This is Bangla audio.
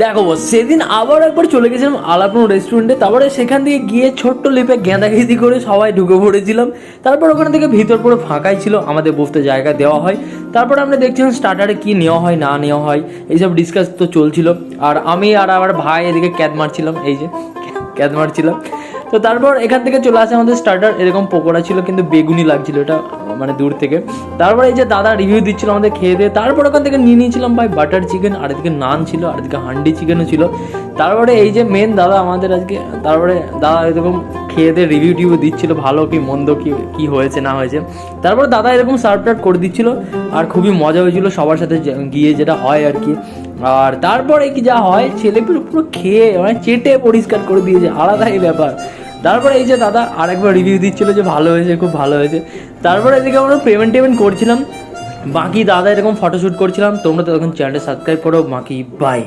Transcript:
দেখো সেদিন আবার একবার চলে গেছিলাম আলাপন রেস্টুরেন্টে, তারপরে সেখান থেকে গিয়ে ছোট্ট লিপে গেঁদাগেঁদি করে সবাই ঢুকে পড়েছিলাম। তারপর ওখান থেকে ভিতর পুরো ফাঁকাই ছিল, আমাদের বসতে জায়গা দেওয়া হয়। তারপর আমরা দেখছিলাম স্টার্টারে কী নেওয়া হয় না নেওয়া হয়, এইসব ডিসকাস তো চলছিল। আর আমি আর আমার ভাই এদিকে ক্যাদ মারছিলাম, এই যে ক্যাদ মারছিলাম। তো তারপর এখান থেকে চলে আসে আমাদের স্টার্টার, এরকম পকোড়া ছিল কিন্তু বেগুনি লাগছিল এটা মানে দূর থেকে। তারপরে এই যে দাদা রিভিউ দিচ্ছিল আমাদের খেয়ে দিয়ে, তারপর ওখান থেকে নিয়ে নিয়েছিলাম ভাই বাটার চিকেন, আর এদিকে নান ছিল, আর এদিকে হান্ডি চিকেনও ছিল। তারপরে এই যে মেন দাদা আমাদের আজকে, তারপরে দাদা এরকম খেয়ে দিয়ে রিভিউ টিভিউ দিচ্ছিল ভালো কি মন্দ কি হয়েছে না হয়েছে। তারপরে দাদা এরকম সার্ভ টার্ভ করে দিচ্ছিল, আর খুবই মজা হয়েছিল সবার সাথে গিয়ে, যেটা হয় আর কি। আর তারপরে কি যা হয়, ছেলেপুলে পুরো খেয়ে মানে চেটে পরিষ্কার করে দিয়েছে, আলাদাই ব্যাপার। তারপরে এই যে দাদা আরেকবার রিভিউ দিচ্ছিল যে ভালো হয়েছে, খুব ভালো হয়েছে। তারপরে এদিকে আমরা পেমেন্ট করছিলাম, বাকি দাদা এরকম ফটোশ্যুট করছিলাম। তোমরা তো এখন চ্যানেলটা সাবস্ক্রাইব করো, বাকি বাই।